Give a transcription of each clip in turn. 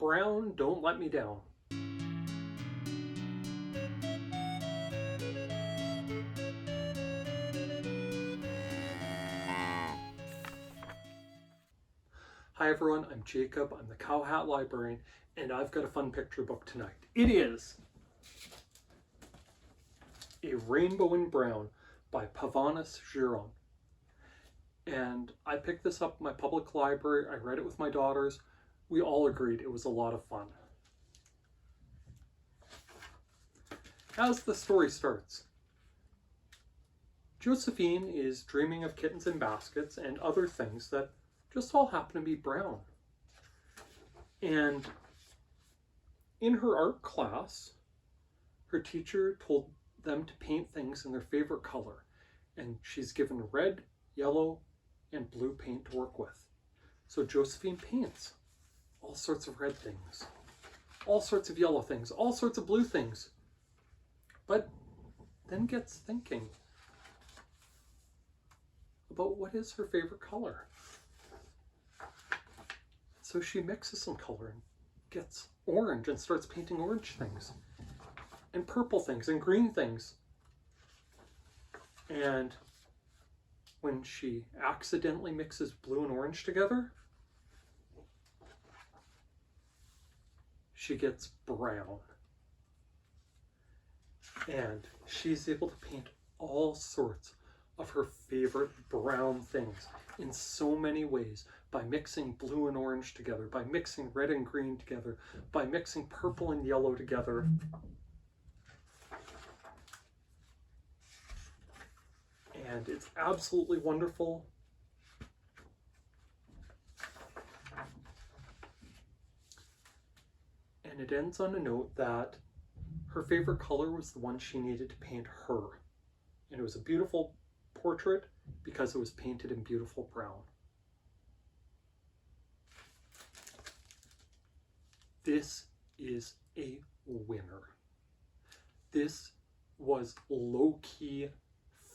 Brown, don't let me down. Hi everyone, I'm Jacob, I'm the CowHatLibrarian, and I've got a fun picture book tonight. It is A Rainbow in Brown by Pavonis, Giron. And I picked this up in my public library, I read it with my daughters, we all agreed it was a lot of fun. As the story starts, Josephine is dreaming of kittens in baskets and other things that just all happen to be brown. And in her art class, her teacher told them to paint things in their favorite color. And she's given red, yellow, and blue paint to work with. So Josephine paints all sorts of red things, all sorts of yellow things, all sorts of blue things. But then gets thinking about what is her favorite color. So she mixes some color and gets orange and starts painting orange things and purple things and green things. And when she accidentally mixes blue and orange together, she gets brown. And she's able to paint all sorts of her favorite brown things in so many ways, by mixing blue and orange together, by mixing red and green together, by mixing purple and yellow together. And it's absolutely wonderful. And it ends on a note that her favorite color was the one she needed to paint her. And it was a beautiful portrait because it was painted in beautiful brown. This is a winner. This was low-key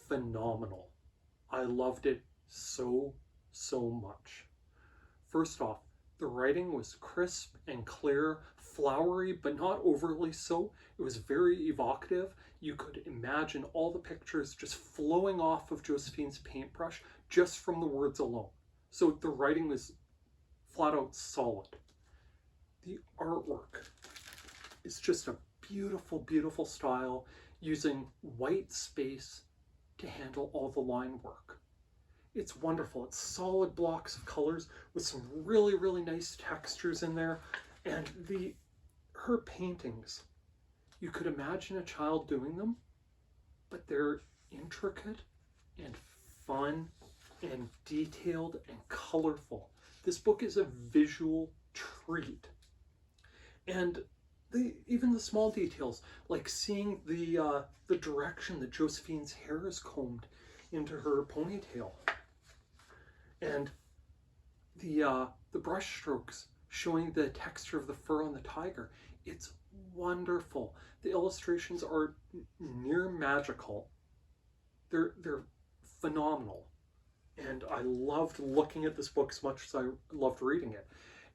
phenomenal. I loved it so much. First off, the writing was crisp and clear, flowery, but not overly so. It was very evocative. You could imagine all the pictures just flowing off of Josephine's paintbrush just from the words alone. So the writing was flat out solid. The artwork is just a beautiful, beautiful style, using white space to handle all the line work. It's wonderful. It's solid blocks of colors with some really nice textures in there. And her paintings, you could imagine a child doing them, but they're intricate and fun and detailed and colorful. This book is a visual treat. And even the small details, like seeing the direction that Josephine's hair is combed into her ponytail, and the brush strokes showing the texture of the fur on the tiger. It's wonderful. The illustrations are near magical. They're phenomenal. And I loved looking at this book as much as I loved reading it.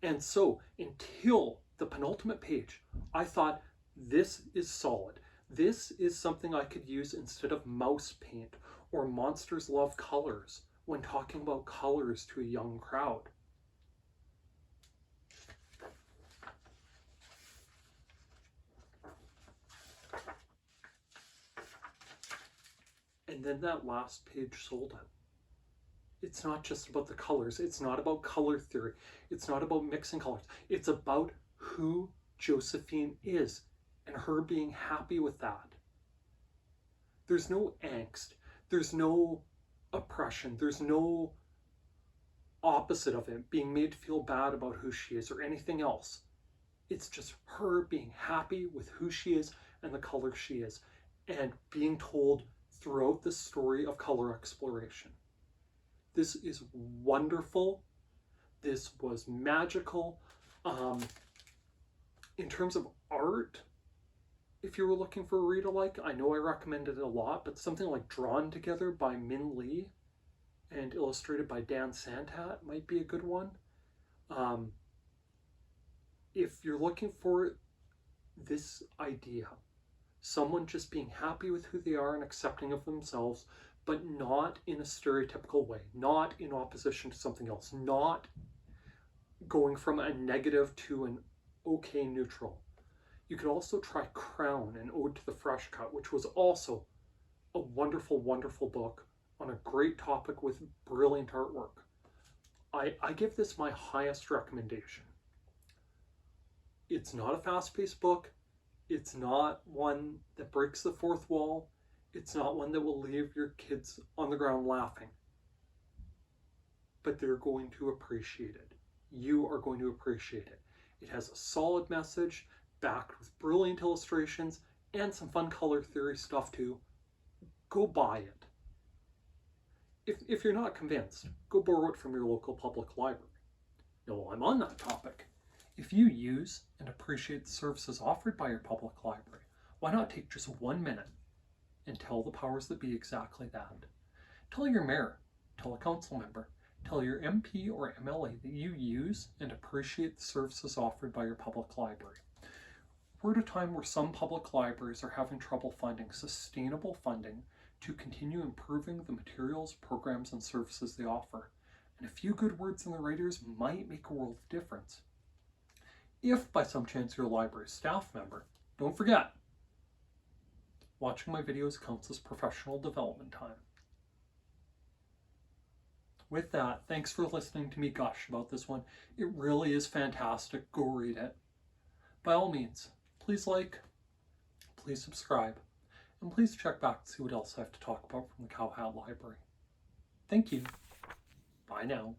And so until the penultimate page, I thought, this is solid. This is something I could use instead of mouse paint or Monsters Love Colors when talking about colors to a young crowd. And then that last page sold it. It's not just about the colors. It's not about color theory. It's not about mixing colors. It's about who Josephine is and her being happy with that. There's no angst. There's no oppression. There's no opposite of it, being made to feel bad about who she is or anything else. It's just her being happy with who she is and the color she is, and being told throughout the story of color exploration. This is wonderful. This was magical. In terms of art, if you were looking for a read-alike, I know I recommended it a lot, but something like Drawn Together by Min Lee and illustrated by Dan Santat might be a good one. if you're looking for this idea, someone just being happy with who they are and accepting of themselves, but not in a stereotypical way, not in opposition to something else, not going from a negative to an okay neutral. You could also try Crown, an Ode to the Fresh Cut, which was also a wonderful, wonderful book on a great topic with brilliant artwork. I give this my highest recommendation. It's not a fast-paced book. It's not one that breaks the fourth wall. It's not one that will leave your kids on the ground laughing. But they're going to appreciate it. You are going to appreciate it. It has a solid message, backed with brilliant illustrations, and some fun color theory stuff too. Go buy it. If you're not convinced, go borrow it from your local public library. Now, while I'm on that topic, if you use and appreciate the services offered by your public library, why not take just 1 minute and tell the powers that be exactly that? Tell your mayor, tell a council member, tell your MP or MLA that you use and appreciate the services offered by your public library. We're at a time where some public libraries are having trouble finding sustainable funding to continue improving the materials, programs, and services they offer. And a few good words in the right ears might make a world of difference. If by some chance you're a library staff member, don't forget, watching my videos counts as professional development time. With that, thanks for listening to me gush about this one. It really is fantastic. Go read it. By all means, please like, please subscribe, and please check back to see what else I have to talk about from the CowHat Library. Thank you. Bye now.